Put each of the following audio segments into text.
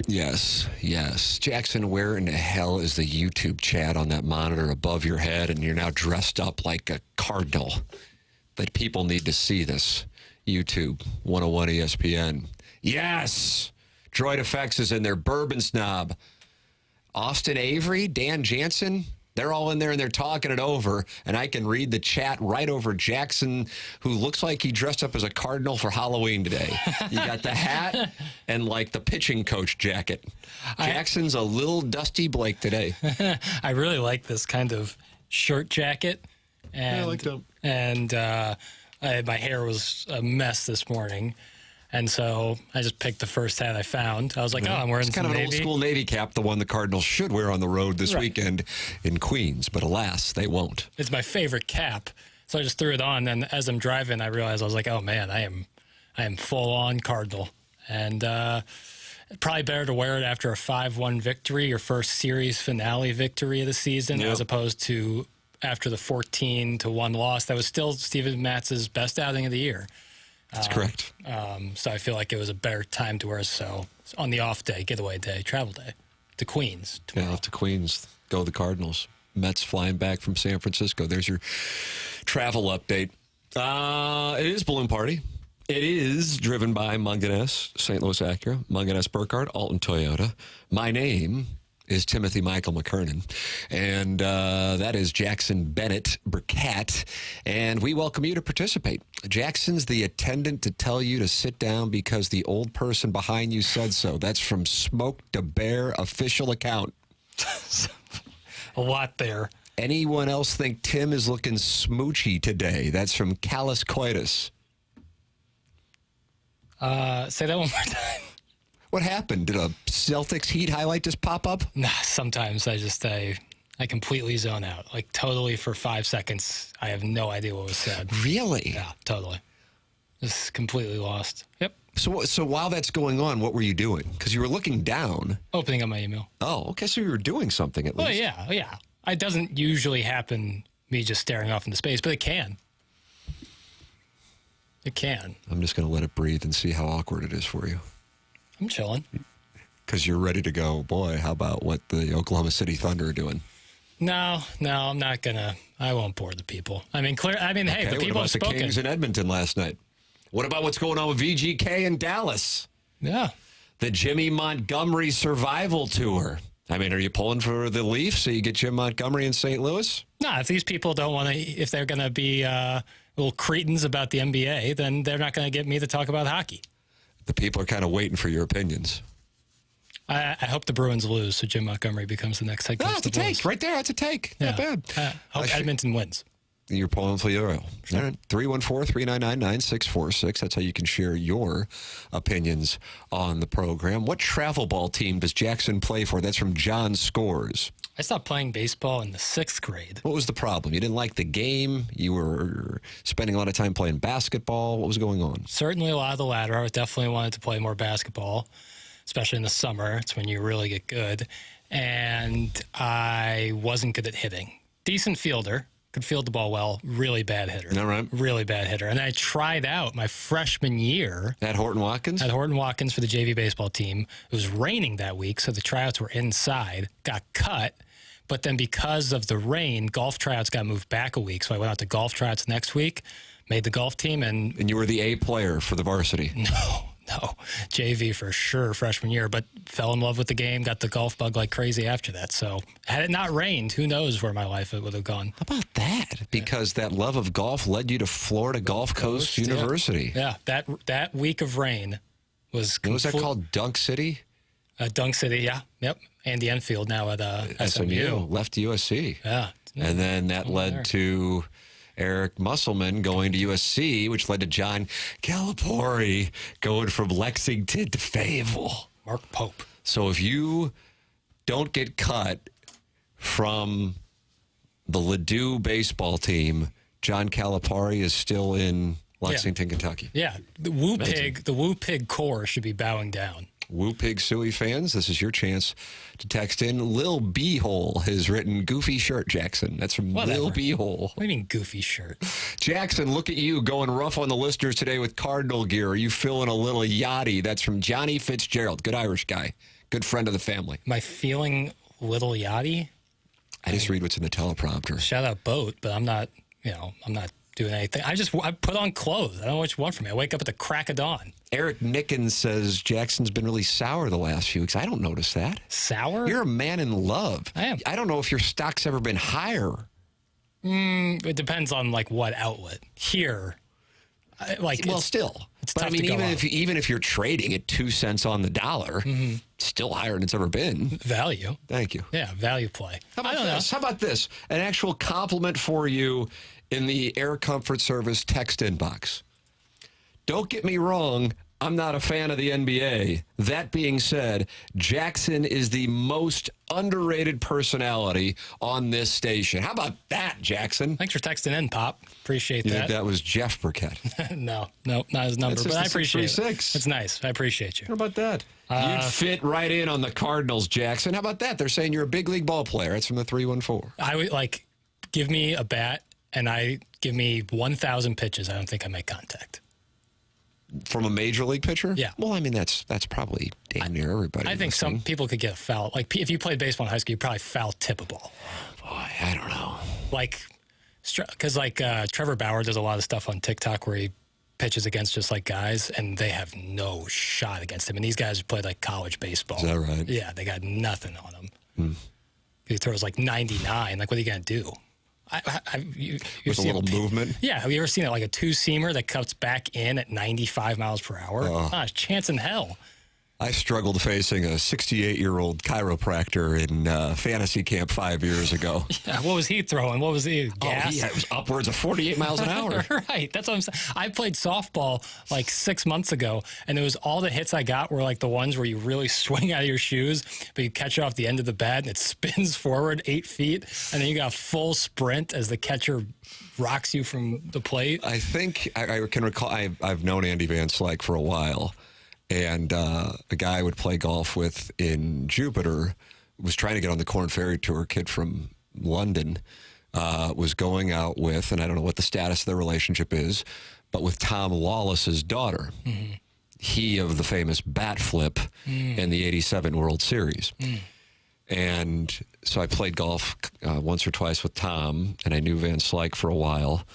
Yes, yes. Jackson, where in the hell is the YouTube chat on that monitor above your head, and you're now dressed up like a Cardinal? But people need to see this. YouTube, 101 ESPN. Yes! Droid Effects is in there. Bourbon Snob. Austin Avery, Dan Jansen, they're all in there and they're talking it over. And I can read the chat right over Jackson, who looks like he dressed up as a Cardinal for Halloween today. You got the hat and like the pitching coach jacket. Jackson's a little Dusty Blake today. I really like this kind of shirt jacket. And, I like them. And my hair was a mess this morning. And so I just picked the first hat I found. I was like, I'm wearing it's kind some of an Navy. old school Navy cap, the one the Cardinals should wear on the road this weekend in Queens. But alas, they won't. It's my favorite cap. So I just threw it on. And as I'm driving, I realized I was like, oh, man, I am full-on Cardinal. And probably better to wear it after a 5-1 victory, your first series finale victory of the season, as opposed to after the 14-1 loss. That was still Steven Matz's best outing of the year. That's correct. So I feel like it was a better time to wear it. So on the off day, getaway day, travel day, to Queens. Off to Queens. Go the Cardinals. Mets flying back from San Francisco. There's your travel update. It is Balloon Party. It is driven by Munganess, St. Louis Acura, Munganess Burkhardt, Alton Toyota. My name is Timothy Michael McKernan, and that is Jackson Bennett Burkett, and we welcome you to participate. Jackson's the attendant to tell you to sit down because the old person behind you said so. That's from Smoke the Bear official account. A lot there. Anyone else think Tim is looking smoochy today? That's from Callus Coitus. Say that one more time. What happened? Did a Celtics Heat highlight just pop up? Nah, sometimes I completely zone out. Like totally for 5 seconds, I have no idea what was said. Really? Yeah, totally. Just completely lost. Yep. So while that's going on, what were you doing? Because you were looking down. Opening up my email. Oh, okay. So you were doing something at least. Oh, yeah. It doesn't usually happen, me just staring off into space, but it can. It can. I'm just going to let it breathe and see how awkward it is for you. I'm chilling. Because you're ready to go, boy, how about what the Oklahoma City Thunder are doing? No, I'm not going to. I won't bore the people. Hey, the people what have about the spoken. Kings in Edmonton last night? What about what's going on with VGK in Dallas? Yeah. The Jimmy Montgomery Survival Tour. I mean, are you pulling for the Leafs so you get Jim Montgomery in St. Louis? No, if these people don't want to, if they're going to be little cretins about the NBA, then they're not going to get me to talk about hockey. The people are kind of waiting for your opinions. I hope the Bruins lose, so Jim Montgomery becomes the next head coach. That's a take. Right there, that's a take. Yeah. Not bad. Hope Edmonton wins. You're pulling for your oil. All right. 314-399-9646. That's how you can share your opinions on the program. What travel ball team does Jackson play for? That's from John Scores. I stopped playing baseball in the 6th grade. What was the problem? You didn't like the game? You were spending a lot of time playing basketball? What was going on? Certainly a lot of the latter. I definitely wanted to play more basketball, especially in the summer. It's when you really get good. And I wasn't good at hitting. Decent fielder. Could field the ball well. Really bad hitter. All right. Really bad hitter. And I tried out my freshman year. At Horton Watkins? At Horton Watkins for the JV baseball team. It was raining that week, so the tryouts were inside. Got cut. But then because of the rain, golf tryouts got moved back a week. So I went out to golf tryouts next week, made the golf team. And you were the A player for the varsity? No. JV for sure, freshman year, but fell in love with the game, got the golf bug like crazy after that. So had it not rained, who knows where my life would have gone. How about that? Because that love of golf led you to Florida Gulf Coast University. Yeah, that week of rain was... What was that called? Dunk City? Dunk City, yeah. Yep. Andy Enfield now at SMU. Left USC. Yeah. And then that led to Eric Musselman going to USC, which led to John Calipari going from Lexington to Fayetteville. Mark Pope. So if you don't get cut from the Ladue baseball team, John Calipari is still in Lexington, Kentucky. Yeah. The Woo Pig core should be bowing down. Woo Pig Suey fans, this is your chance to text in. Lil Beehole has written goofy shirt, Jackson. That's from Lil Beehole. What do you mean goofy shirt? Jackson, look at you going rough on the listeners today with Cardinal gear. Are you feeling a little yachty? That's from Johnny Fitzgerald. Good Irish guy. Good friend of the family. Am I feeling Little Yachty? I just read what's in the teleprompter. Shout out boat, but I'm not doing anything. I put on clothes. I don't know what you want from me. I wake up at the crack of dawn. Eric Nickens says Jackson's been really sour the last few weeks. I don't notice that. Sour? You're a man in love. I am. I don't know if your stock's ever been higher. It depends on what outlet. Here, still. It's but tough I mean, to go even if you're trading at 2 cents on the dollar, still higher than it's ever been. Value. Thank you. Yeah, value play. I don't know. How about this? An actual compliment for you in the Air Comfort Service text inbox. Don't get me wrong, I'm not a fan of the NBA. That being said, Jackson is the most underrated personality on this station. How about that, Jackson? Thanks for texting in, Pop. Appreciate You that. think that was Jeff Burkett? No, not his number, That's but I just appreciate it. 636. It's nice. I appreciate you. How about that? You'd fit right in on the Cardinals, Jackson. How about that? They're saying you're a big league ball player. That's from the 314. I would give me a bat and give me 1,000 pitches. I don't think I make contact. From a major league pitcher? Yeah. Well, I mean, that's probably damn near everybody. I think some people could get a foul. If you played baseball in high school, you probably foul tippable. Boy, I don't know. Because Trevor Bauer does a lot of stuff on TikTok where he pitches against just guys, and they have no shot against him. And these guys played college baseball. Is that right? Yeah, they got nothing on him. He throws 99. What are you going to do? With a little movement? Yeah. Have you ever seen it? A two-seamer that cuts back in at 95 miles per hour? Not a chance in hell. I struggled facing a 68-year-old chiropractor in fantasy camp 5 years ago. Yeah, what was he throwing? What was he? Gas? It was upwards of 48 miles an hour. Right. That's what I'm saying. I played softball 6 months ago, and it was all the hits I got were the ones where you really swing out of your shoes, but you catch it off the end of the bat, and it spins forward 8 feet, and then you got a full sprint as the catcher rocks you from the plate. I think I can recall, I've known Andy Van Slyke for a while. And a guy I would play golf with in Jupiter was trying to get on the Corn Ferry Tour. A kid from London was going out with, and I don't know what the status of their relationship is, but with Tom Lawless's daughter. Mm-hmm. He of the famous bat flip in the '87 World Series. And so I played golf once or twice with Tom, and I knew Van Slyke for a while.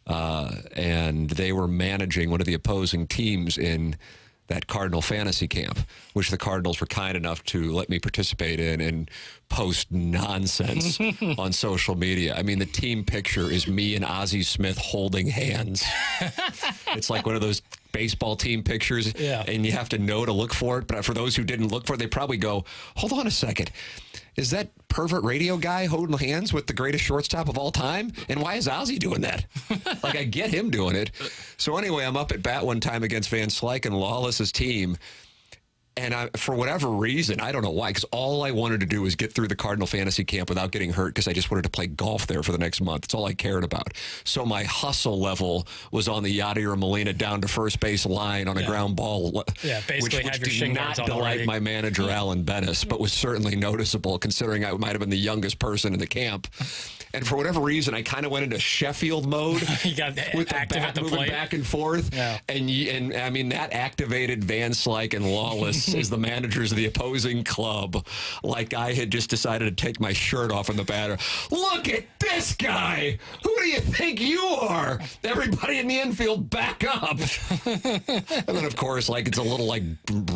And they were managing one of the opposing teams in that Cardinal fantasy camp, which the Cardinals were kind enough to let me participate in and post nonsense on social media. I mean, the team picture is me and Ozzie Smith holding hands. It's like one of those baseball team pictures, and you have to know to look for it. But for those who didn't look for it, they probably go, hold on a second. Is that pervert radio guy holding hands with the greatest shortstop of all time? And why is Ozzie doing that? I get him doing it. So anyway, I'm up at bat one time against Van Slyke and Lawless's team. And for whatever reason, I don't know why, because all I wanted to do was get through the Cardinal fantasy camp without getting hurt, because I just wanted to play golf there for the next month. That's all I cared about. So my hustle level was on the Yadier Molina down to first base line on a ground ball. Yeah, basically which have your did shin not guards on delight already. my manager, Alan Bennis, but was certainly noticeable, considering I might have been the youngest person in the camp. And for whatever reason, I kind of went into Sheffield mode You got with the active bat at the moving plate. back and forth. Yeah. And I mean, that activated Van Slyke and Lawless as the managers of the opposing club, like I had just decided to take my shirt off on the batter. Look at this guy! Who do you think you are? Everybody in the infield, back up! And then, of course, it's a little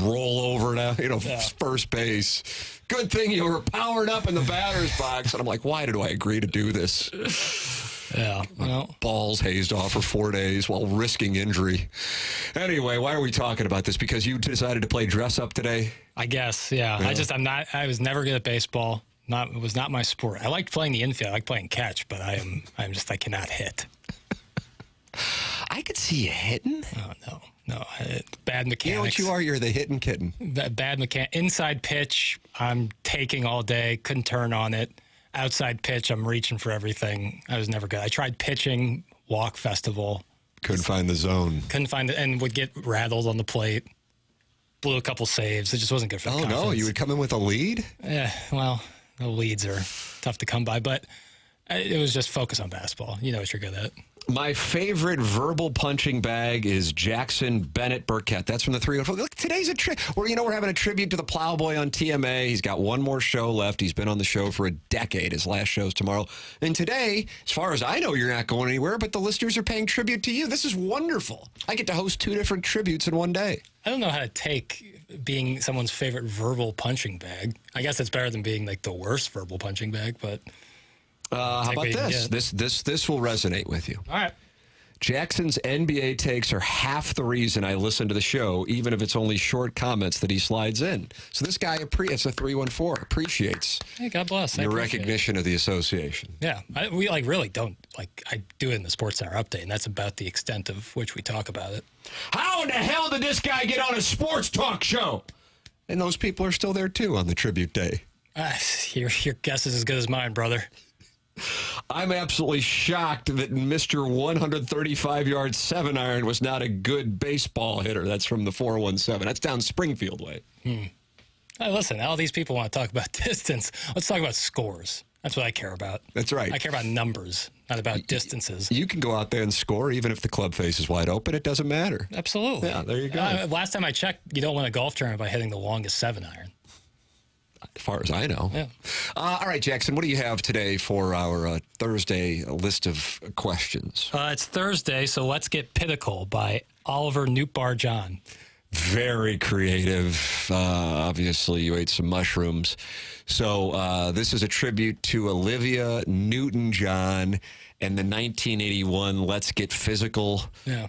roll over to first base. Good thing you were powered up in the batter's box. And I'm like, why did I agree to do this? Yeah. Well, Balls hazed off for 4 days while risking injury. Anyway, why are we talking about this? Because you decided to play dress up today? I guess, yeah. I was never good at baseball. It was not my sport. I liked playing the infield. I like playing catch, but I cannot hit. I could see you hitting. Oh, no. Bad mechanics. You know what you are? You're the hitting kitten. Bad mechanic. Inside pitch, I'm taking all day. Couldn't turn on it. Outside pitch, I'm reaching for everything. I was never good. I tried pitching, walk festival. Couldn't find the zone. Couldn't find it, and would get rattled on the plate. Blew a couple saves. It just wasn't good for the confidence. No, you would come in with a lead? Yeah, well, the leads are tough to come by, but it was just focus on basketball. You know what you're good at. My favorite verbal punching bag is Jackson Bennett Burkett. That's from the 304. Look, today's we're having a tribute to the Plowboy on TMA. He's got one more show left. He's been on the show for a decade. His last show's tomorrow. And today, as far as I know, you're not going anywhere, but the listeners are paying tribute to you. This is wonderful. I get to host 2 different tributes in one day. I don't know how to take being someone's favorite verbal punching bag. I guess it's better than being like the worst verbal punching bag, but how about this? This will resonate with you. All right. Jackson's NBA takes are half the reason I listen to the show, even if it's only short comments that he slides in. So this guy, it's a 314, appreciates Hey, God bless. your recognition of the association. Yeah, we really don't I do it in the Sports Center update, and that's about the extent of which we talk about it. How in the hell did this guy get on a sports talk show? And those people are still there too on the tribute day. Your guess is as good as mine, brother. I'm absolutely shocked that Mr. 135-yard 7-iron was not a good baseball hitter. That's from the 417. That's down Springfield way. Hey, listen, all these people want to talk about distance. Let's talk about scores. That's what I care about. That's right. I care about numbers, not about distances. You can go out there and score even if the club face is wide open. It doesn't matter. Absolutely. Yeah, there you go. Last time I checked, you don't win a golf tournament by hitting the longest 7-iron. As far as I know. Yeah. All right, Jackson, what do you have today for our Thursday list of questions? It's Thursday, so let's get Pinnacle by Oliver Newtbar John. Very creative. Obviously, you ate some mushrooms. So this is a tribute to Olivia Newton-John and the 1981 Let's Get Physical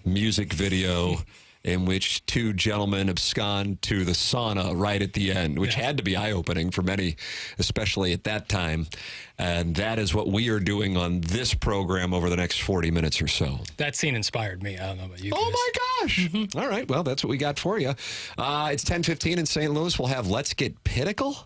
music video in which 2 gentlemen abscond to the sauna right at the end, which had to be eye-opening for many, especially at that time. And that is what we are doing on this program over the next 40 minutes or so. That scene inspired me. I don't know about you guys. Oh, my gosh. Mm-hmm. All right. Well, that's what we got for you. It's 10:15 in St. Louis. We'll have Let's Get Pinnacle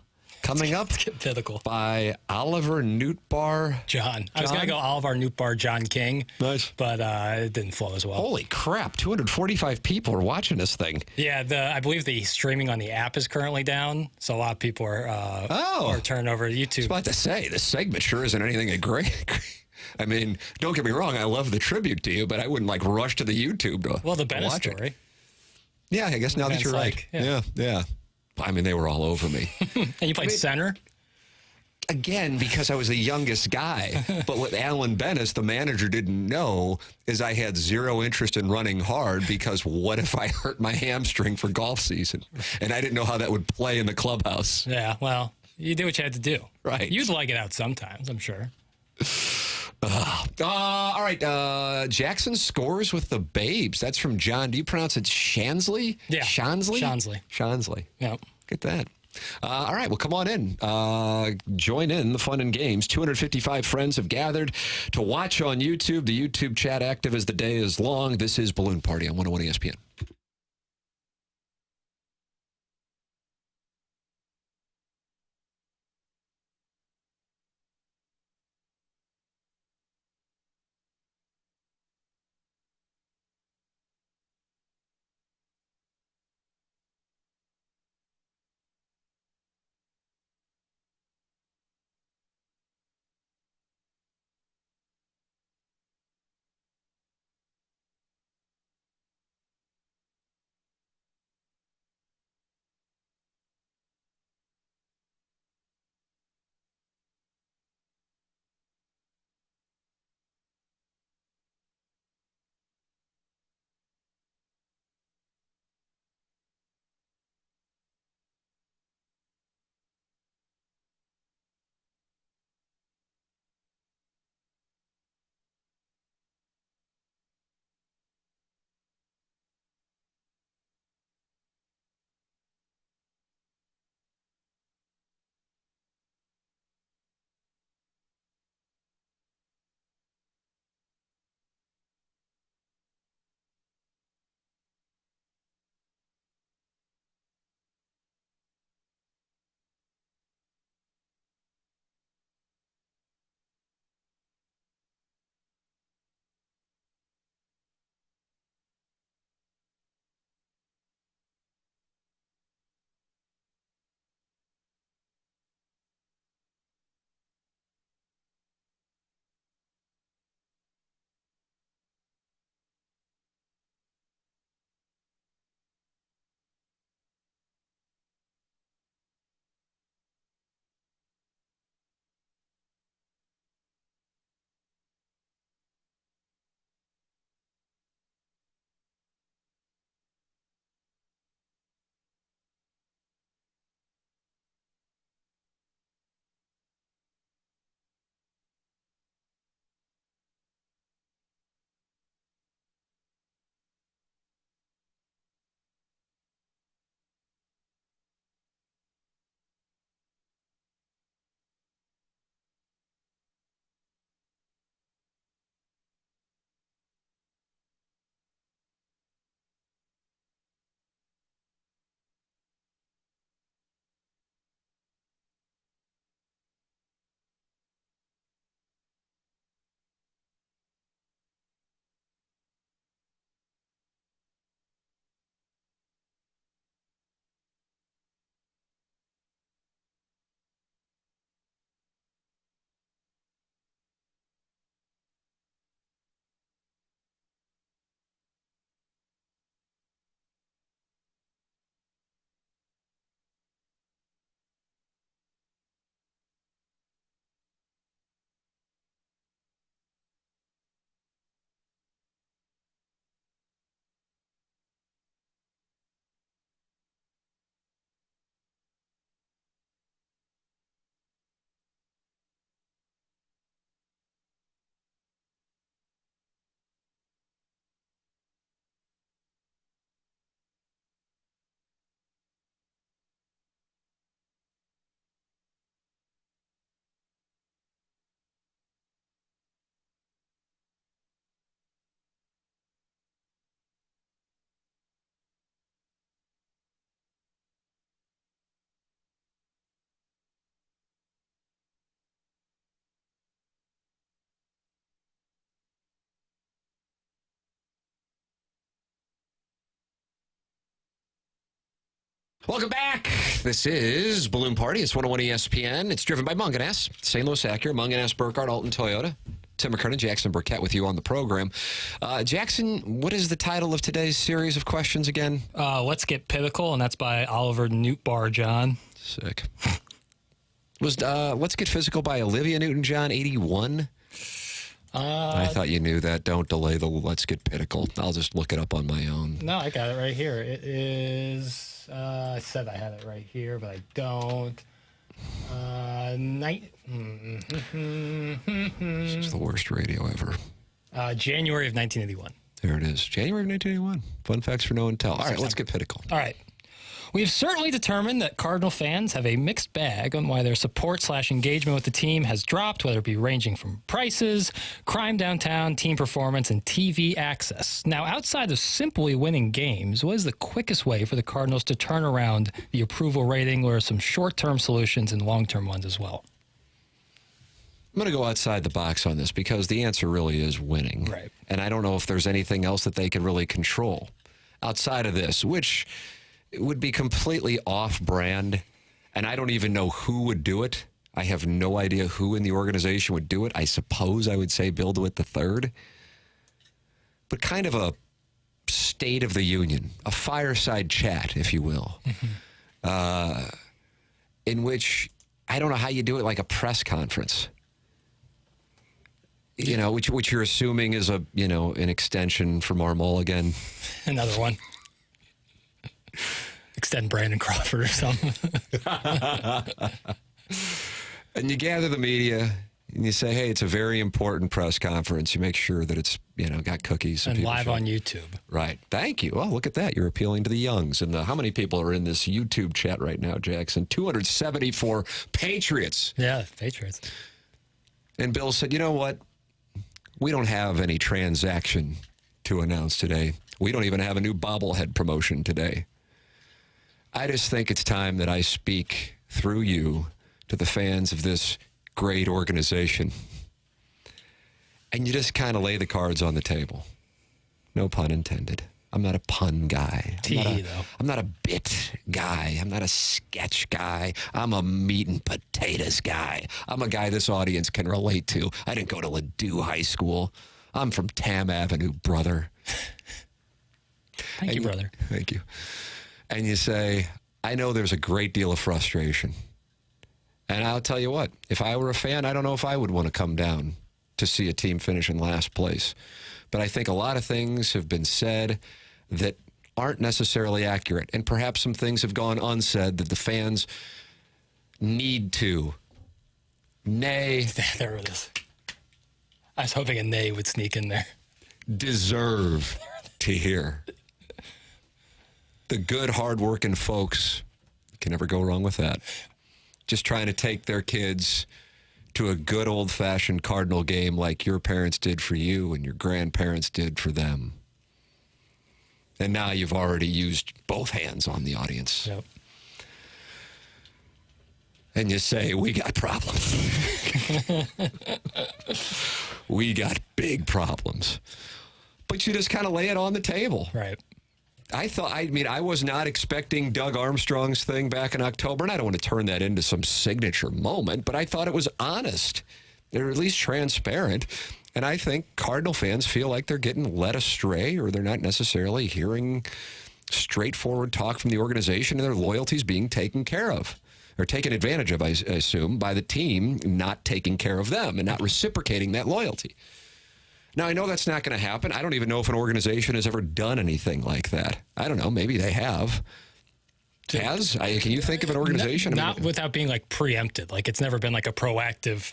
coming up. Let's get Pinnacle. By Oliver Newtbar John. I was going to go Oliver Newtbar John King. Nice. But it didn't flow as well. Holy crap. 245 people are watching this thing. Yeah, I believe the streaming on the app is currently down. So a lot of people are turning over to YouTube. I was about to say, this segment sure isn't anything great. I mean, don't get me wrong. I love the tribute to you, but I wouldn't rush to the YouTube to Well, the Bennett watch story. It. Yeah, I guess now that you're right. Yeah. I mean, they were all over me. And you played center? Again, because I was the youngest guy. But what Alan Bennis, the manager, didn't know is I had zero interest in running hard because what if I hurt my hamstring for golf season? And I didn't know how that would play in the clubhouse. Yeah, well, you did what you had to do. Right. You'd like it out sometimes, I'm sure. All right. Jackson scores with the Babes. That's from John. Do you pronounce it Shansley? Yeah. Shansley? Shansley. Yep. Get that. All right. Well, come on in. Join in the fun and games. 255 friends have gathered to watch on YouTube. The YouTube chat active as the day is long. This is Balloon Party on 101 ESPN. Welcome back. This is Balloon Party. It's 101 ESPN. It's driven by Munganess, St. Louis Acura, Munganess, Burkhardt, Alton Toyota. Tim McKernan, Jackson Burkett with you on the program. Jackson, what is the title of today's series of questions again? Let's Get Pinnacle, and that's by Oliver Newt-Bar-John. Sick. Was Let's Get Physical by Olivia Newton-John 81? I thought you knew that. Don't delay the Let's Get Pinnacle. I'll just look it up on my own. No, I got it right here. It is... I said I had it right here, but I don't. This is the worst radio ever. January of 1981. There it is. January of 1981. Fun facts for no one tell. All right, let's get Pinnacle. All right. We've certainly determined that Cardinal fans have a mixed bag on why their support/engagement with the team has dropped, whether it be ranging from prices, crime downtown, team performance, and TV access. Now, outside of simply winning games, what is the quickest way for the Cardinals to turn around the approval rating, or some short-term solutions and long-term ones as well? I'm going to go outside the box on this because the answer really is winning. Right. And I don't know if there's anything else that they can really control outside of this, which... it would be completely off-brand, and I don't even know who would do it. I have no idea who in the organization would do it. I suppose I would say Bill DeWitt III. But kind of a state of the union, a fireside chat, if you will, in which I don't know how you do it, like a press conference. You know, which you're assuming is an extension for Marmol again. Another one. Extend Brandon Crawford or something. And you gather the media and you say, hey, it's a very important press conference. You make sure that it's, got cookies. And live on YouTube. Right. Thank you. Well, look at that. You're appealing to the youngs. And how many people are in this YouTube chat right now, Jackson? 274 Patriots. Yeah, Patriots. And Bill said, you know what? We don't have any transaction to announce today. We don't even have a new bobblehead promotion today. I just think it's time that I speak through you to the fans of this great organization. And you just kind of lay the cards on the table. No pun intended. I'm not a pun guy. I'm not a bit guy. I'm not a sketch guy. I'm a meat and potatoes guy. I'm a guy this audience can relate to. I didn't go to Ladue High School. I'm from Tam Avenue, brother. Thank you, brother. Thank you. And you say, I know there's a great deal of frustration. And I'll tell you what, if I were a fan, I don't know if I would want to come down to see a team finish in last place. But I think a lot of things have been said that aren't necessarily accurate. And perhaps some things have gone unsaid that the fans need to. Nay. There it is. I was hoping a nay would sneak in there. Deserve to hear. The good, hard-working folks can never go wrong with that. Just trying to take their kids to a good old-fashioned Cardinal game like your parents did for you and your grandparents did for them. And now you've already used both hands on the audience. Yep. And you say, we got problems. We got big problems. But you just kind of lay it on the table. Right. I was not expecting Doug Armstrong's thing back in October, and I don't want to turn that into some signature moment, but I thought it was honest. They're at least transparent. And I think Cardinal fans feel like they're getting led astray, or they're not necessarily hearing straightforward talk from the organization, and their loyalties being taken care of, or taken advantage of, I assume, by the team not taking care of them and not reciprocating that loyalty. Now, I know that's not going to happen. I don't even know if an organization has ever done anything like that. I don't know. Maybe they have. Can you think of an organization? Not without being like preempted. Like it's never been like a proactive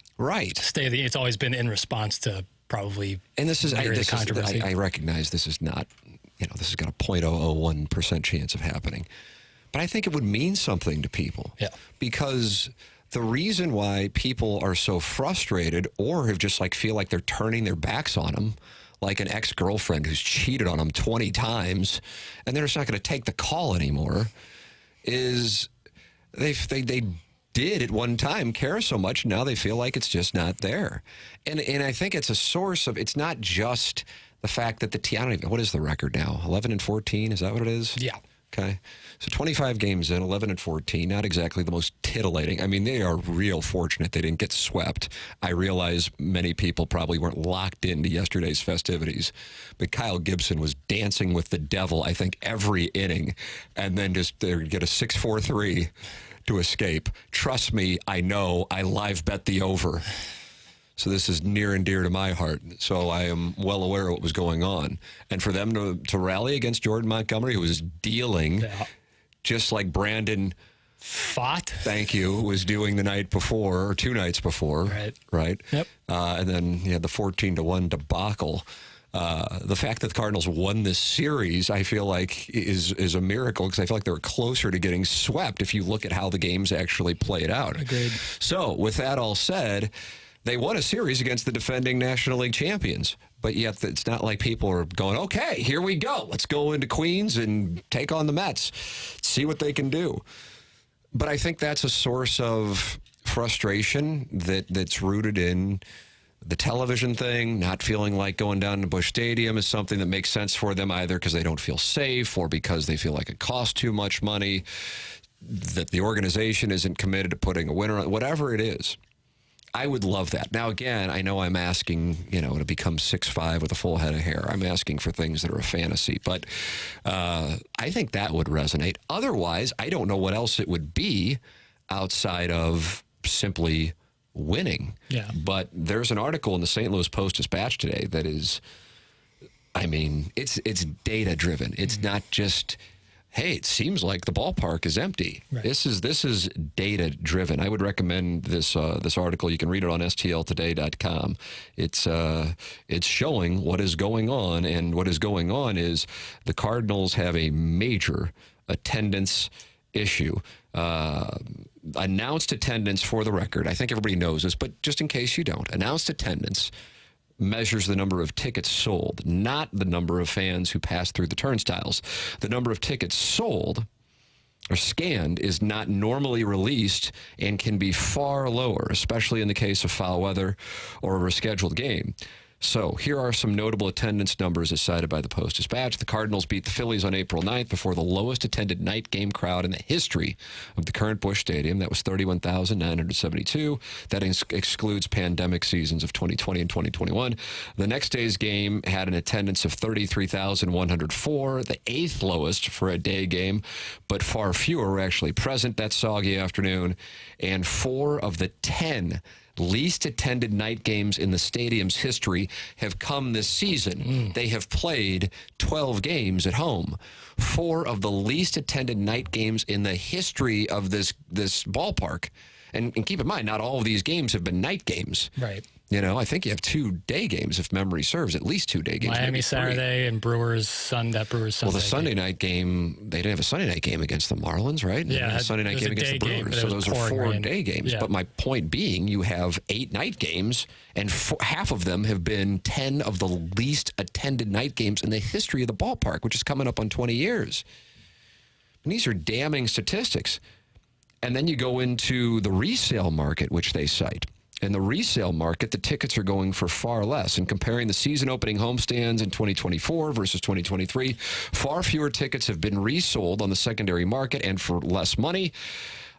stay. It's always been in response to probably. And this is controversy. I recognize this is not. This has got a 0.001% chance of happening, but I think it would mean something to people. Yeah. Because the reason why people are so frustrated or have just feel like they're turning their backs on them, like an ex-girlfriend who's cheated on them 20 times, and they're just not going to take the call anymore, is they did at one time care so much, now they feel like it's just not there. And I think it's a source of, it's not just the fact that the team, I don't even know, what is the record now? 11-14, is that what it is? Yeah. Okay. So 25 games in, 11-14, not exactly the most titillating. I mean, they are real fortunate they didn't get swept. I realize many people probably weren't locked into yesterday's festivities, but Kyle Gibson was dancing with the devil, I think, every inning, and then just get a 6-4-3 to escape. Trust me, I know. I live bet the over. So this is near and dear to my heart. So I am well aware of what was going on. And for them to rally against Jordan Montgomery, who was dealing just like Brandon Fought. Thank you, was doing the night before, or 2 nights before. Right? Yep. And then you had the 14-1 debacle. The fact that the Cardinals won this series, I feel like, is a miracle, because I feel like they were closer to getting swept if you look at how the games actually played out. Agreed. So with that all said, they won a series against the defending National League champions, but yet it's not like people are going, okay, here we go. Let's go into Queens and take on the Mets, see what they can do. But I think that's a source of frustration that's rooted in the television thing, not feeling like going down to Busch Stadium is something that makes sense for them, either because they don't feel safe or because they feel like it costs too much money, that the organization isn't committed to putting a winner on, whatever it is. I would love that. Now, again, I know I'm asking, to become 6'5" with a full head of hair. I'm asking for things that are a fantasy. But I think that would resonate. Otherwise, I don't know what else it would be outside of simply winning. Yeah. But there's an article in the St. Louis Post-Dispatch today that is, it's data-driven. It's not just, hey, it seems like the ballpark is empty. Right. This is data-driven. I would recommend this article. You can read it on stltoday.com. It's showing what is going on, and what is going on is the Cardinals have a major attendance issue. Announced attendance, for the record, I think everybody knows this, but just in case you don't, announced attendance measures the number of tickets sold, not the number of fans who pass through the turnstiles. The number of tickets sold or scanned is not normally released and can be far lower, especially in the case of foul weather or a rescheduled game. So here are some notable attendance numbers as cited by the Post-Dispatch. The Cardinals beat the Phillies on April 9th before the lowest attended night game crowd in the history of the current Busch Stadium. That was 31,972. That excludes pandemic seasons of 2020 and 2021. The next day's game had an attendance of 33,104, the 8th lowest for a day game, but far fewer were actually present that soggy afternoon. And 4 of the 10 least attended night games in the stadium's history have come this season. They have played 12 games at home. 4 of the least attended night games in the history of this ballpark. And keep in mind, not all of these games have been night games. Right. I think you have 2 day games, if memory serves, at least 2 day games. Miami Saturday and Brewers Sunday. Well, the Sunday night game, they didn't have a Sunday night game against the Marlins, right? Yeah. A Sunday night game against the Brewers. So those are 4 day games. Yeah. But my point being, you have 8 night games, and half of them have been 10 of the least attended night games in the history of the ballpark, which is coming up on 20 years. And these are damning statistics. And then you go into the resale market, which they cite. In the resale market, the tickets are going for far less. And comparing the season-opening homestands in 2024 versus 2023, far fewer tickets have been resold on the secondary market and for less money.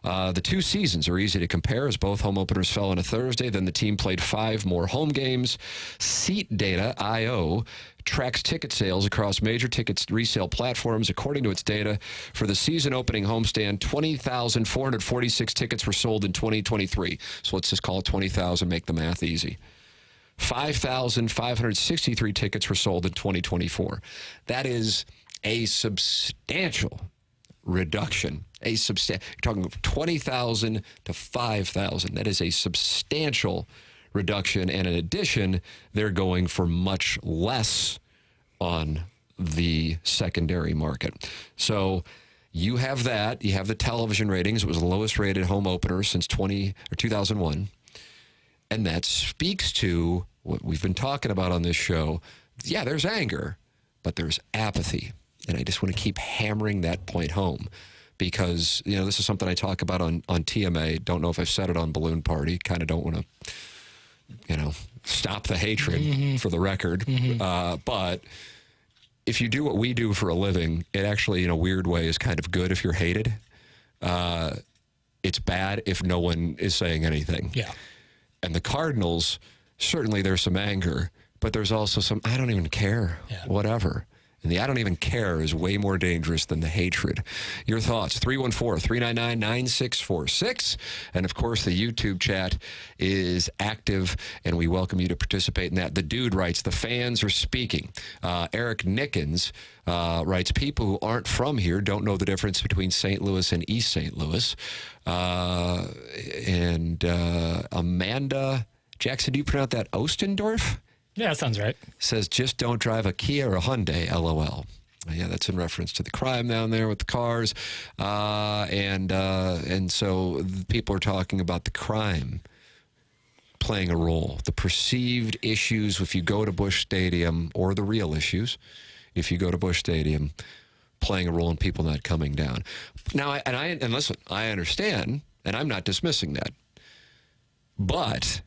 The 2 seasons are easy to compare, as both home openers fell on a Thursday. Then the team played 5 more home games. Seat Data, I.O., tracks ticket sales across major tickets resale platforms. According to its data, for the season-opening homestand, 20,446 tickets were sold in 2023. So let's just call it 20,000, make the math easy. 5,563 tickets were sold in 2024. That is a substantial reduction. You're talking 20,000 to 5,000. That is a substantial reduction. And in addition, they're going for much less on the secondary market. So you have that. You have the television ratings. It was the lowest rated home opener since 2001. And that speaks to what we've been talking about on this show. Yeah, there's anger, but there's apathy. And I just want to keep hammering that point home, because, this is something I talk about on TMA. Don't know if I've said it on Balloon Party. Kind of don't want to, stop the hatred for the record. But if you do what we do for a living, it actually, in a weird way, is kind of good if you're hated. It's bad if no one is saying anything. Yeah. And the Cardinals, certainly there's some anger, but there's also some, I don't even care, whatever. And the I don't even care is way more dangerous than the hatred. Your thoughts, 314-399-9646. And, of course, the YouTube chat is active, and we welcome you to participate in that. The dude writes, the fans are speaking. Eric Nickens writes, people who aren't from here don't know the difference between St. Louis and East St. Louis. And Amanda Jackson, do you pronounce that Ostendorf? Yeah, that sounds right. Says, just don't drive a Kia or a Hyundai, LOL. Yeah, that's in reference to the crime down there with the cars. And so people are talking about the crime playing a role, the perceived issues if you go to Busch Stadium, or the real issues if you go to Busch Stadium, playing a role in people not coming down. Now, and listen, I understand, and I'm not dismissing that. But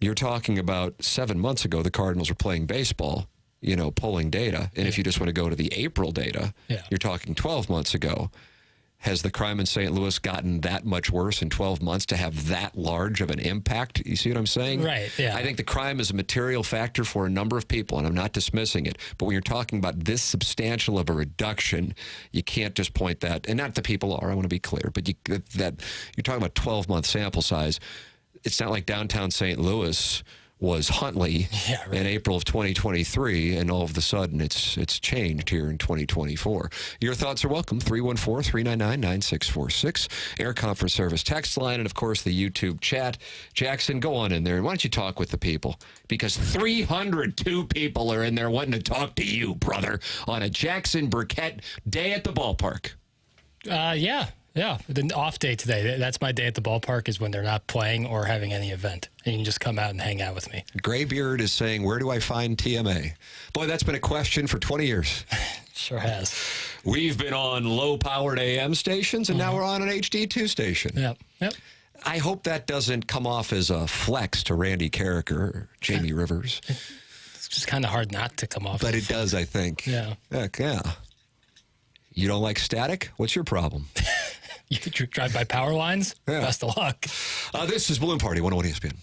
you're talking about 7 months ago, the Cardinals were playing baseball, pulling data. And if you just want to go to the April data, you're talking 12 months ago. Has the crime in St. Louis gotten that much worse in 12 months to have that large of an impact? You see what I'm saying? Right, yeah. I think the crime is a material factor for a number of people, and I'm not dismissing it. But when you're talking about this substantial of a reduction, you can't just point that, and not that people are, I want to be clear, but you're talking about 12-month sample size. It's not like downtown St. Louis was Huntley in April of 2023, and all of a sudden it's changed here in 2024. Your thoughts are welcome. 314-399-9646. Air Conference Service text line, and, of course, the YouTube chat. Jackson, go on in there, and why don't you talk with the people? Because 302 people are in there wanting to talk to you, brother, on a Jackson Burkett day at the ballpark. Yeah, the off day today. That's my day at the ballpark, is when they're not playing or having any event. And you can just come out and hang out with me. Graybeard is saying, where do I find TMA? Boy, that's been a question for 20 years. Sure has. We've been on low-powered AM stations, and now we're on an HD2 station. Yep. I hope that doesn't come off as a flex to Randy Carricker or Jamie Rivers. It's just kind of hard not to come off. But it does, I think. Yeah. Heck, yeah. You don't like static? What's your problem? You drive by power lines? Yeah. Best of luck. This is Balloon Party, 101 ESPN.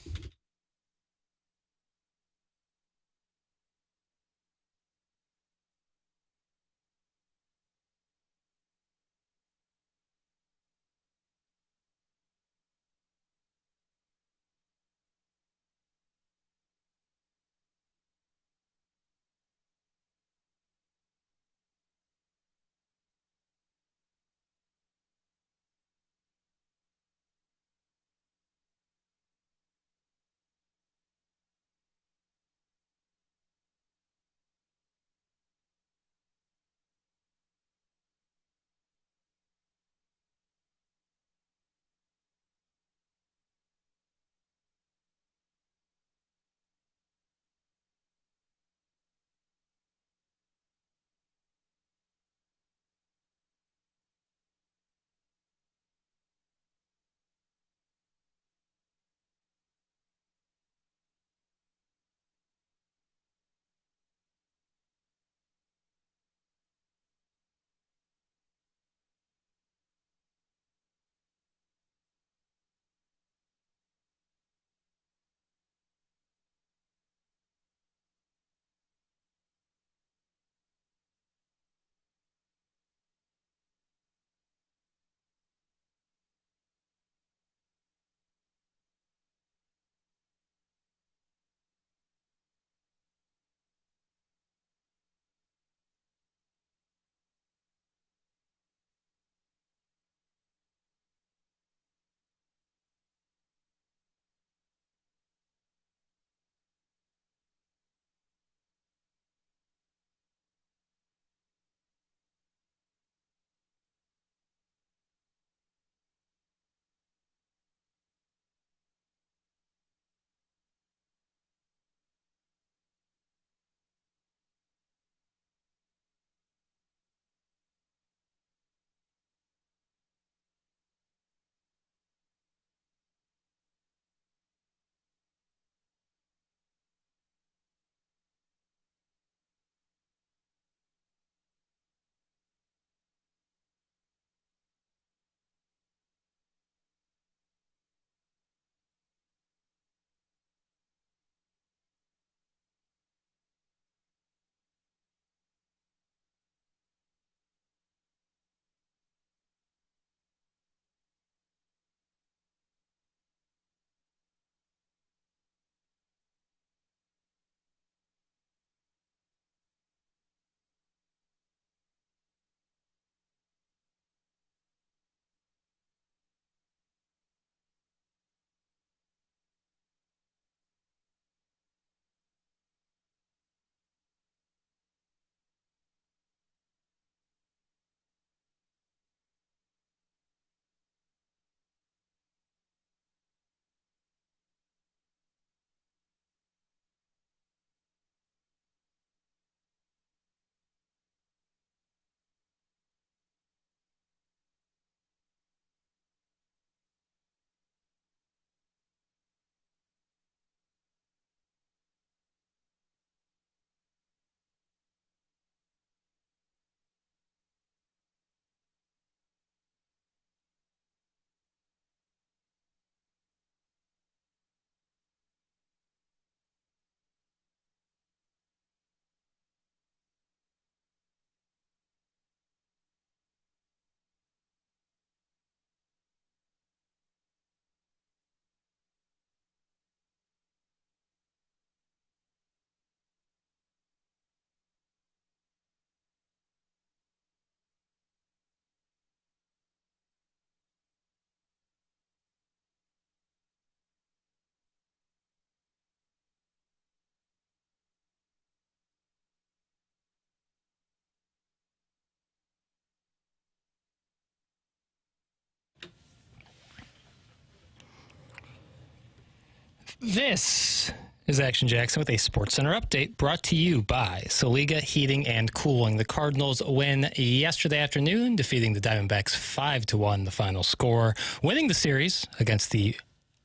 This is Action Jackson with a Sports Center update brought to you by Saliga Heating and Cooling. The Cardinals win yesterday afternoon, defeating the Diamondbacks 5-1, the final score, winning the series against the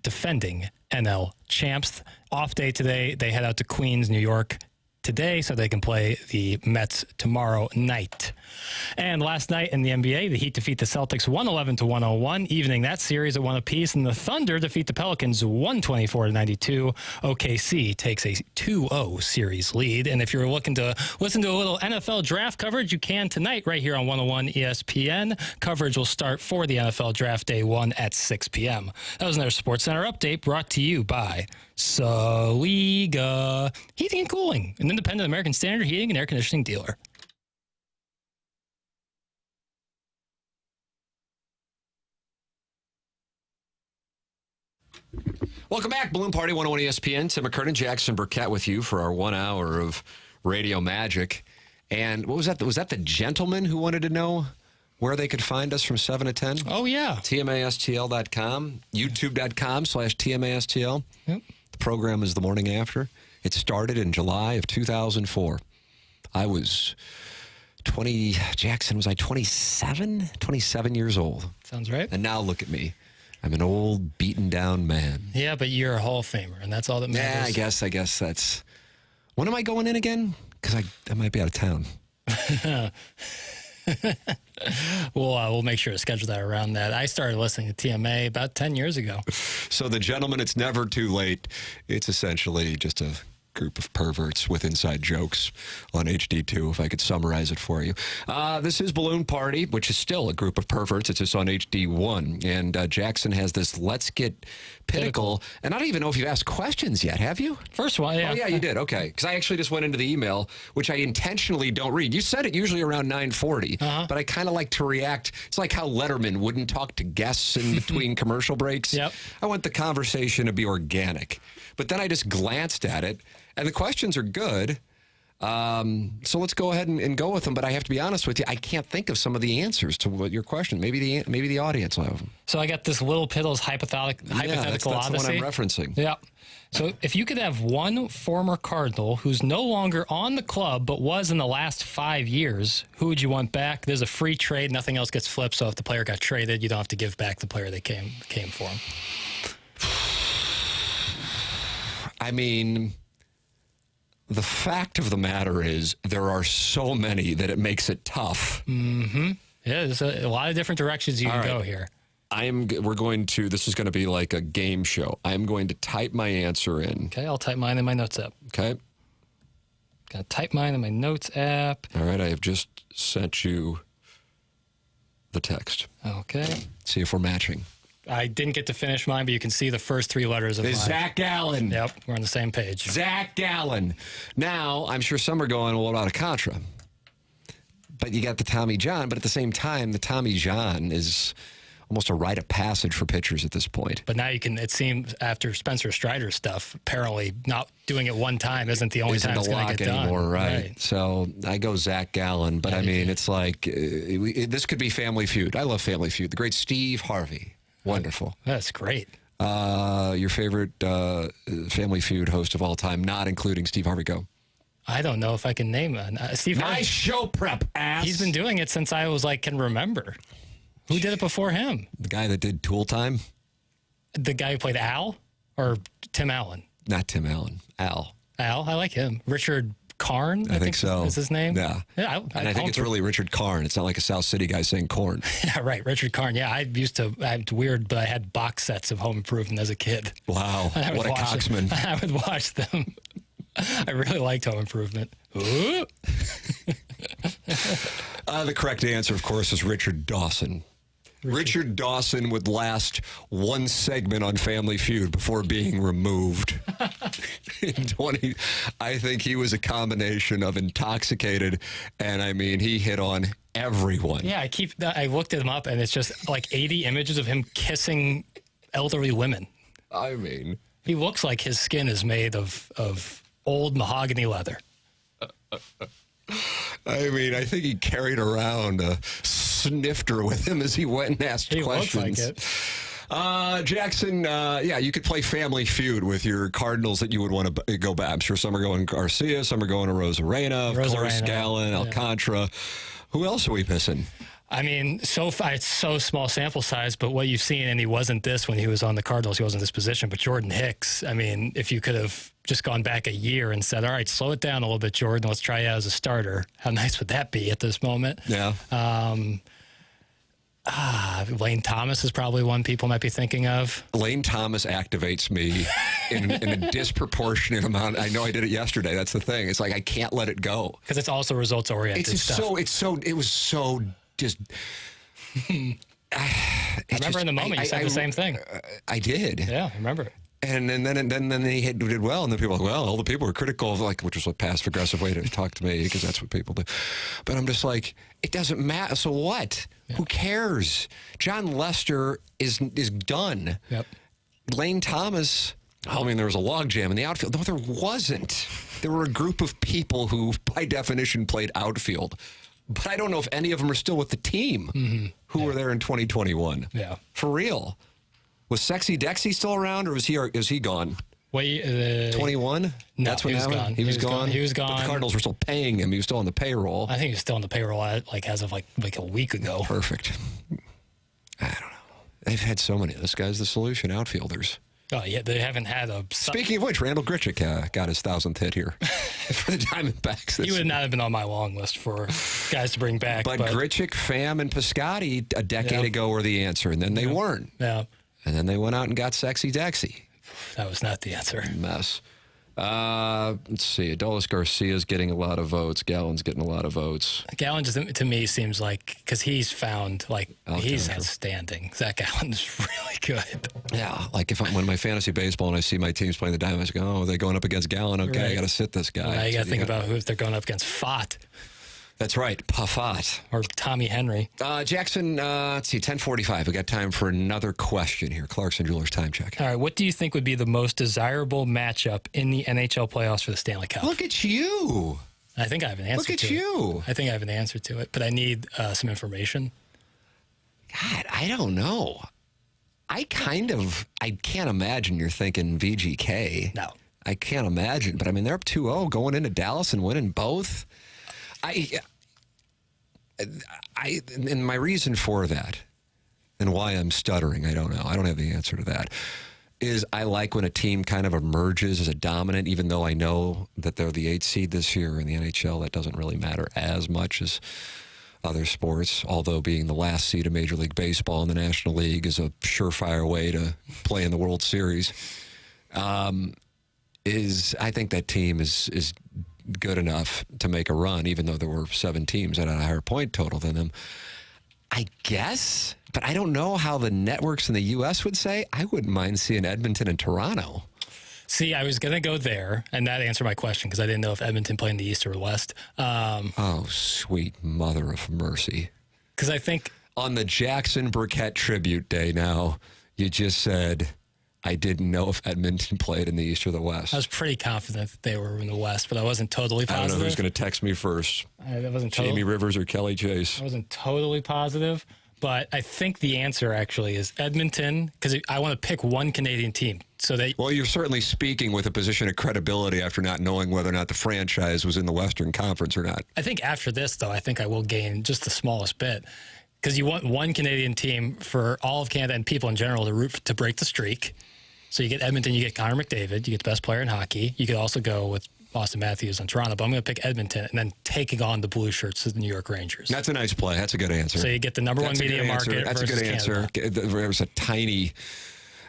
defending NL champs. Off day today, they head out to Queens, New York today so they can play the Mets tomorrow night. And last night in the NBA, the Heat defeat the Celtics 111-101, evening that series at 1 apiece, and the Thunder defeat the Pelicans 124-92. OKC takes a 2-0 series lead. And if you're looking to listen to a little NFL draft coverage, you can tonight right here on 101 ESPN. Coverage will start for the NFL Draft Day 1 at 6 p.m. That was another Sports Center update brought to you by Saliga Heating and Cooling, an independent American Standard heating and air conditioning dealer. Welcome back, Balloon Party 101 ESPN. Tim McKernan, Jackson Burkett with you for our 1 hour of radio magic. And what was that? Was that the gentleman who wanted to know where they could find us from 7 to 10? Oh, yeah. TMASTL.com, youtube.com/TMASTL. Yep. The program is the morning after. It started in July of 2004. I was 20, Jackson, was I 27? 27 years old. Sounds right. And now look at me. I'm an old, beaten down man. Yeah, but you're a Hall of Famer, and that's all that matters. Yeah, I guess that's... When am I going in again? Because I might be out of town. We'll make sure to schedule that around that. I started listening to TMA about 10 years ago. So the gentleman, it's never too late. It's essentially just a group of perverts with inside jokes on HD2, if I could summarize it for you. This is Balloon Party, which is still a group of perverts. It's just on HD1. And Jackson has this Let's Get Pinnacle. And I don't even know if you've asked questions yet, have you? First one, yeah. Oh, yeah, you did. Okay. Because I actually just went into the email, which I intentionally don't read. You said it usually around 9:40, but I kind of like to react. It's like how Letterman wouldn't talk to guests in between commercial breaks. Yep. I want the conversation to be organic. But then I just glanced at it, and the questions are good. So let's go ahead and go with them. But I have to be honest with you, I can't think of some of the answers to what your question. Maybe the audience will have them. So I got this Little Piddles hypothetical that's odyssey. the one I'm referencing. Yeah. So if you could have one former Cardinal who's no longer on the club but was in the last 5 years, who would you want back? There's a free trade. Nothing else gets flipped. So if the player got traded, you don't have to give back the player that came for him. I mean, the fact of the matter is there are so many that it makes it tough. Mm-hmm. Yeah, there's a lot of different directions you can go here. This is going to be like a game show. I'm going to type my answer in. Okay, I'll type mine in my notes app. Okay. Got to type mine in my notes app. All right, I have just sent you the text. Okay. See if we're matching. I didn't get to finish mine, but you can see the first 3 letters of mine. Zach Allen. Yep, we're on the same page. Zach Allen. Now, I'm sure some are going, well, what about a Contra? But you got the Tommy John, but at the same time, the Tommy John is almost a rite of passage for pitchers at this point. But now it seems after Spencer Strider's stuff, apparently not doing it one time isn't the only time it's going to get done. Anymore, right? So I go Zach Gallen, but I mean, it's like, this could be Family Feud. I love Family Feud. The great Steve Harvey. Wonderful. That's great. Your favorite Family Feud host of all time, not including Steve Harvey, go. I don't know if I can name it. Steve Harvey. Nice show prep, ass. He's been doing it since I was can remember. Who did it before him? The guy that did Tool Time? The guy who played Al or Tim Allen? Not Tim Allen. Al. Al, I like him. Richard Karn, I think so. Is his name? Yeah. I think it's really Richard Karn. It's not like a South City guy saying corn. Yeah, right. Richard Karn. Yeah, I weird, but I had box sets of Home Improvement as a kid. Wow. What a coxman. I would watch them. I really liked Home Improvement. The correct answer, of course, is Richard Dawson. Richard Dawson would last one segment on Family Feud before being removed. I think he was a combination of intoxicated, and I mean, he hit on everyone. Yeah, I looked him up, and it's just like 80 images of him kissing elderly women. I mean, he looks like his skin is made of old mahogany leather. I mean, I think he carried around a snifter with him as he went and asked questions. Looks like it. Jackson, yeah, you could play Family Feud with your Cardinals that you would want to go back. I'm sure some are going Garcia, some are going to Rosarena, of course, Gallen, Alcantara. Who else are we missing? I mean, it's so small sample size, but what you've seen, and he wasn't this when he was on the Cardinals, he wasn't this position, but Jordan Hicks, I mean, if you could have just gone back a year and said, all right, slow it down a little bit, Jordan, let's try you out as a starter. How nice would that be at this moment? Yeah. Lane Thomas is probably one people might be thinking of. Lane Thomas activates me in a disproportionate amount. I know I did it yesterday. That's the thing. It's like I can't let it go. Because it's also results-oriented stuff. It was so just... I remember in the moment you said the same thing. I did. Yeah, I remember. And then he did well, and then people were like, well, all the people were critical of, like, which was a passive-aggressive way to talk to me, because that's what people do. But I'm just like, it doesn't matter. So what? Yeah. Who cares? John Lester is done. Yep. Lane Thomas, I mean, there was a logjam in the outfield. No, there wasn't. There were a group of people who, by definition, played outfield. But I don't know if any of them are still with the team who were there in 2021. Yeah. For real. Was Sexy Dexy still around, or is he gone? Wait, 21? No, that's when he was gone. He was gone. He was gone. But the Cardinals were still paying him. He was still on the payroll. I think he was still on the payroll as of a week ago. Perfect. I don't know. They've had so many. This guy's the solution. Outfielders. Oh yeah, they haven't had a. Speaking of which, Randall Grichuk got his 1,000th hit here for the Diamondbacks. He would not have been on my long list for guys to bring back. But Grichuk, Pham, and Piscotty a decade ago were the answer, and then they weren't. Yeah. And then they went out and got Sexy Dexy. That was not the answer. Mess. Let's see. Adolis Garcia's getting a lot of votes. Gallen's getting a lot of votes. Gallen just, to me, seems like, because he's found, he's outstanding. Zach Gallen's really good. Yeah, like when my fantasy baseball and I see my teams playing the Diamondbacks, I go, oh, they're going up against Gallen. Okay, right. I got to sit this guy. Well, now you got to think about who if they're going up against Fott. That's right, Puffat. Or Tommy Henry. Jackson, let's see, 10:45. We got time for another question here. Clarkson Jewelers time check. All right, what do you think would be the most desirable matchup in the NHL playoffs for the Stanley Cup? Look at you. I think I have an answer to it. Look at you. I think I have an answer to it, but I need some information. God, I don't know. I can't imagine you're thinking VGK. No. I can't imagine, but I mean, they're up 2-0 going into Dallas and winning both. And my reason for that, and why I'm stuttering, I don't know. I don't have the answer to that. Is I like when a team kind of emerges as a dominant, even though I know that they're the 8th seed this year in the NHL. That doesn't really matter as much as other sports. Although being the last seed of Major League Baseball in the National League is a surefire way to play in the World Series. I think that team is good enough to make a run, even though there were 7 teams that had a higher point total than them. I guess, but I don't know how the networks in the U.S. would say. I wouldn't mind seeing Edmonton and Toronto. See, I was going to go there, and that answered my question because I didn't know if Edmonton played in the East or the West. Oh, sweet mother of mercy. Because I think... On the Jackson Burkett Tribute Day now, you just said... I didn't know if Edmonton played in the East or the West. I was pretty confident that they were in the West, but I wasn't totally positive. I don't know who's going to text me first. Jamie Rivers or Kelly Chase. I wasn't totally positive, but I think the answer actually is Edmonton, because I want to pick one Canadian team. Well, you're certainly speaking with a position of credibility after not knowing whether or not the franchise was in the Western Conference or not. I think after this, though, I think I will gain just the smallest bit. Because you want one Canadian team for all of Canada and people in general to root to break the streak. So you get Edmonton, you get Connor McDavid, you get the best player in hockey. You could also go with Austin Matthews on Toronto, but I'm going to pick Edmonton and then taking on the blue shirts of the New York Rangers. That's a nice play. That's a good answer. So you get the number one media market That's a good answer. Canada. There was a tiny,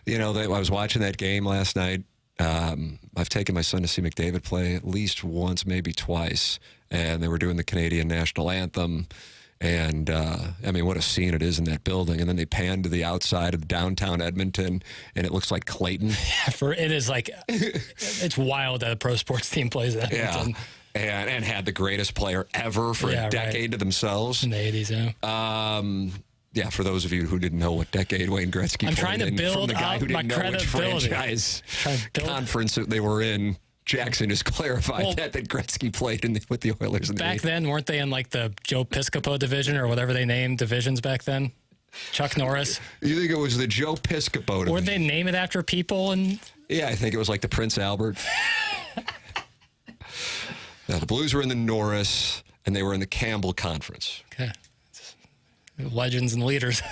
I was watching that game last night. I've taken my son to see McDavid play at least once, maybe twice, and they were doing the Canadian national anthem. And, what a scene it is in that building. And then they pan to the outside of downtown Edmonton, and it looks like Clayton. It is like, it's wild that a pro sports team plays at Edmonton. Yeah, and had the greatest player ever for a decade to themselves. In the 80s, yeah. For those of you who didn't know what decade Wayne Gretzky played in. I'm trying to build from the guy who didn't know which franchise conference that they were in. Jackson just clarified that Gretzky played with the Oilers. Back then, weren't they in like the Joe Piscopo division or whatever they named divisions back then? Chuck Norris. You think it was the Joe Piscopo? Or they name it after people? And yeah, I think it was like the Prince Albert. Now, the Blues were in the Norris, and they were in the Campbell Conference. Okay. Legends and leaders.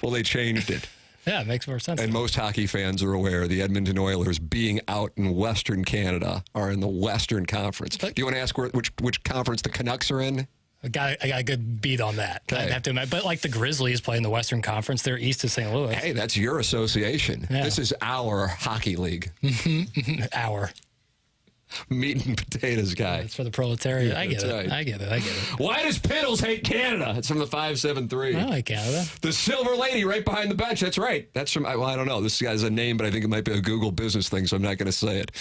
Well, they changed it. Yeah, it makes more sense. And most hockey fans are aware the Edmonton Oilers, being out in Western Canada, are in the Western Conference. Do you want to ask which conference the Canucks are in? I got a good beat on that. Okay. I'd have to admit. But like the Grizzlies play in the Western Conference, they're east of St. Louis. Hey, that's your association. Yeah. This is our hockey league. Our. Meat and potatoes guy. It's for the proletariat. Yeah, I get it. right. I get it. Why does Piddles hate Canada? It's from the 573. I like Canada. The Silver Lady right behind the bench. That's right. That's from, well, I don't know. This guy's a name, but I think it might be a Google business thing, so I'm not going to say it.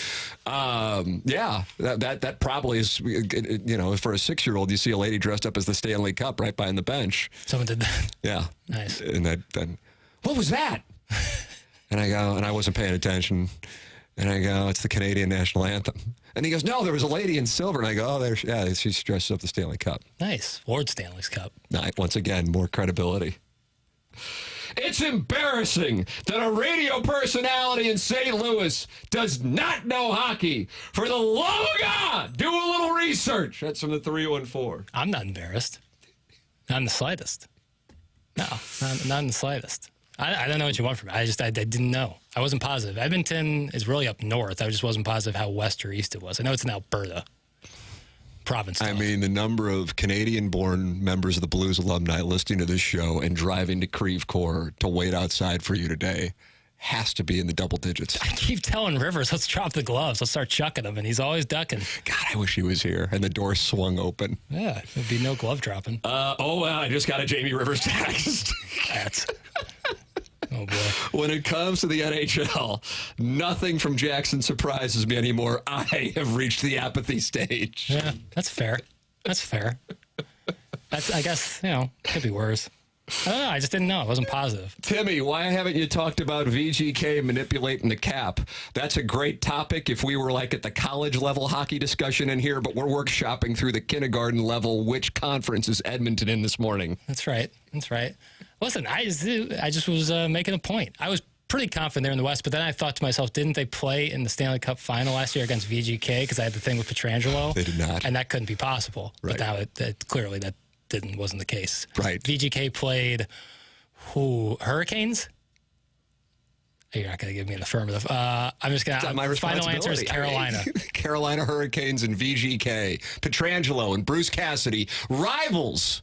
Yeah, that probably is, you know, for a 6-year-old, you see a lady dressed up as the Stanley Cup right behind the bench. Someone did that. Yeah. Nice. And then, what was that? And I go, and I wasn't paying attention. And I go, it's the Canadian national anthem. And he goes, no, there was a lady in silver. And I go, oh, yeah, she's dressed up the Stanley Cup. Nice. Lord Stanley's Cup. Once again, more credibility. It's embarrassing that a radio personality in St. Louis does not know hockey. For the love of God, do a little research. That's from the 314. I'm not embarrassed. Not in the slightest. No, not in the slightest. I don't know what you want from me. I didn't know. I wasn't positive. Edmonton is really up north. I just wasn't positive how west or east it was. I know it's in Alberta province. I mean, the number of Canadian-born members of the Blues alumni listening to this show and driving to Creve Coeur to wait outside for you today has to be in the double digits. I keep telling Rivers, let's drop the gloves. Let's start chucking them, and he's always ducking. God, I wish he was here. And the door swung open. Yeah, there'd be no glove dropping. I just got a Jamie Rivers text. That's... Oh, boy. When it comes to the NHL, nothing from Jackson surprises me anymore. I have reached the apathy stage. Yeah, that's fair. That's fair. I guess, could be worse. I don't know. I just didn't know. I wasn't positive. Timmy, why haven't you talked about VGK manipulating the cap? That's a great topic if we were like at the college level hockey discussion in here, but we're workshopping through the kindergarten level. Which conference is Edmonton in this morning? That's right. Listen, I just was making a point. I was pretty confident they're in the West, but then I thought to myself, didn't they play in the Stanley Cup final last year against VGK? Because I had the thing with Pietrangelo. They did not. And that couldn't be possible. Right. But now clearly that wasn't the case. Right. VGK played Hurricanes? You're not going to give me an affirmative. I'm just going to... My final answer is Carolina. Carolina Hurricanes and VGK. Pietrangelo and Bruce Cassidy, rivals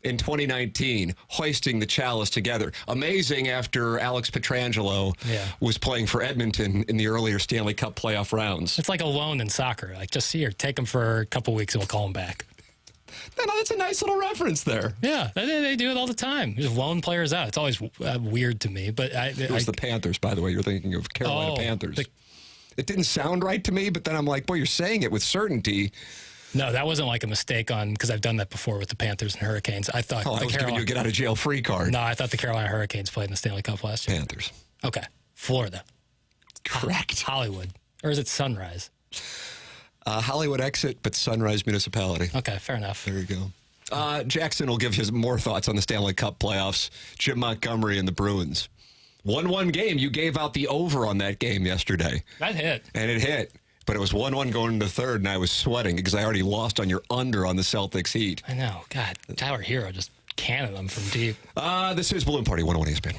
in 2019, hoisting the chalice together. Amazing after Alex Pietrangelo was playing for Edmonton in the earlier Stanley Cup playoff rounds. It's like a loan in soccer. Like, just here, take him for a couple weeks and we'll call him back. No, that's a nice little reference there. Yeah, they do it all the time. Just loan players out. It's always weird to me. But it was the Panthers, by the way. You're thinking of Carolina Panthers. It didn't sound right to me, but then I'm like, boy, you're saying it with certainty. No, that wasn't like a mistake because I've done that before with the Panthers and Hurricanes. I thought I was giving you a get out of jail free card. No, I thought the Carolina Hurricanes played in the Stanley Cup last year. Panthers. Okay. Florida. Correct. Hollywood. Or is it Sunrise? Hollywood exit, but Sunrise Municipality. Okay, fair enough. There you go. Jackson will give his more thoughts on the Stanley Cup playoffs. Jim Montgomery and the Bruins. 1-1 game. You gave out the over on that game yesterday. That hit. And it hit. But it was 1-1 going into third, and I was sweating because I already lost on your under on the Celtics Heat. I know. God, Tyler Hero just canning them from deep. This is Balloon Party 101 ESPN.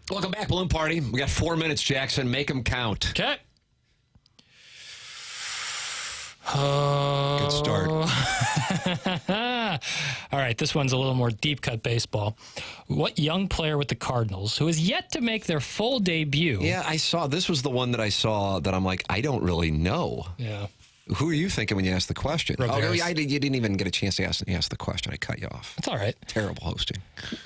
Welcome back, Balloon Party. We got 4 minutes, Jackson. Make them count. Okay. Good start. All right, this one's a little more deep cut baseball. What young player with the Cardinals who has yet to make their full debut? Yeah, I saw. This was the one that I saw that I'm like, I don't really know. Yeah. Who are you thinking when you asked the question? Oh, Roberts. you didn't even get a chance to ask the question. I cut you off. It's all right. Terrible hosting.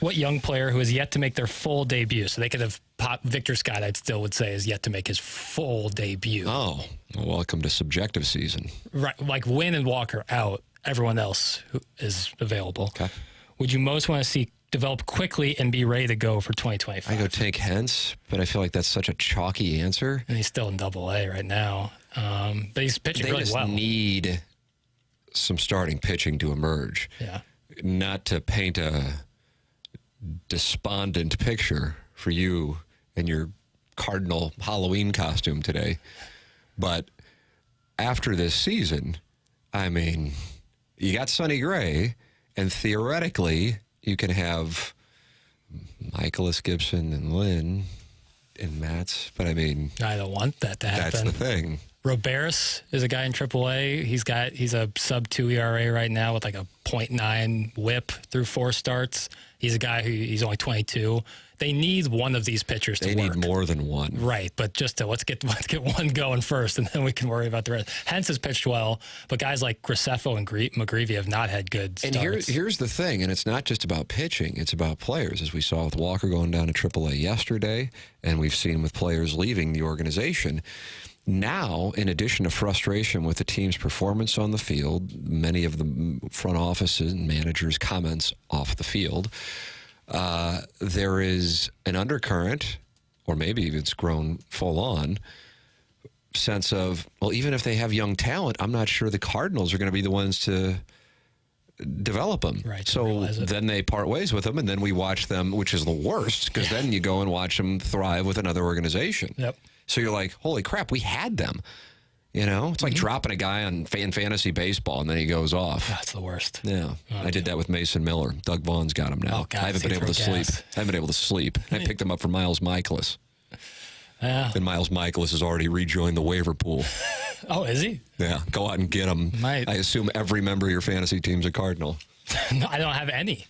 What young player who has yet to make their full debut? So they could have popped Victor Scott, I still would say, is yet to make his full debut. Oh, well, welcome to subjective season. Right, like Wynn and Walker out, everyone else who is available. Okay. Would you most want to see develop quickly and be ready to go for 2025? I go take Hentz, but I feel like that's such a chalky answer. And he's still in Double-A right now. But he's pitching really well. They just need some starting pitching to emerge. Yeah. Not to paint a despondent picture for you and your Cardinal Halloween costume today. But after this season, I mean, you got Sonny Gray, and theoretically, you can have Michaelis, Gibson, and Lynn and Matz. But I mean, I don't want that to happen. that's the thing. Roberts is a guy in AAA. He's a sub-2 ERA right now with like a .9 WHIP through 4 starts. He's a guy he's only 22. They need one of these pitchers to work. They need more than one. Right, but just to let's get one going first, and then we can worry about the rest. Hence has pitched well, but guys like Graceffo and McGreevy have not had good starts. And here's the thing, and it's not just about pitching, it's about players, as we saw with Walker going down to AAA yesterday, and we've seen with players leaving the organization. Now, in addition to frustration with the team's performance on the field, many of the front offices and managers' comments off the field, there is an undercurrent, or maybe it's grown full on, sense of, well, even if they have young talent, I'm not sure the Cardinals are going to be the ones to develop them. Right, so then they part ways with them, and then we watch them, which is the worst, because then you go and watch them thrive with another organization. Yep. So you're like, holy crap, we had them. You know, it's like dropping a guy on fantasy baseball and then he goes off. That's the worst. Yeah. I did that with Mason Miller. Doug Vaughn's got him now. Oh, God, I haven't been able to sleep. I haven't been able to sleep. I picked him up for Miles Michaelis. Yeah. And Miles Michaelis has already rejoined the waiver pool. Oh, is he? Yeah. Go out and get him. Might. I assume every member of your fantasy team's a Cardinal. No, I don't have any.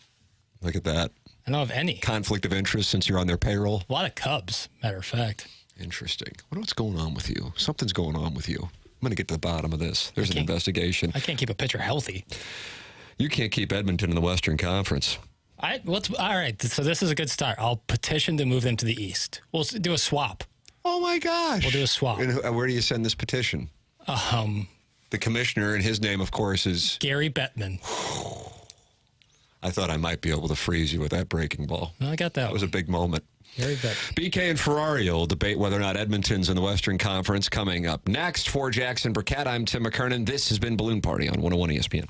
Look at that. I don't have any. Conflict of interest since you're on their payroll. A lot of Cubs, matter of fact. Interesting. What's going on with you? Something's going on with you. I'm going to get to the bottom of this. There's an investigation. I can't keep a pitcher healthy. You can't keep Edmonton in the Western Conference. All right, so this is a good start. I'll petition to move them to the East. We'll do a swap. Oh, my gosh. We'll do a swap. And where do you send this petition? The commissioner, and his name, of course, is Gary Bettman. I thought I might be able to freeze you with that breaking ball. No, I got that. That was a big moment. Gary Bettman. BK and Ferrari will debate whether or not Edmonton's in the Western Conference coming up next. For Jackson Burkett, I'm Tim McKernan. This has been Balloon Party on 101 ESPN.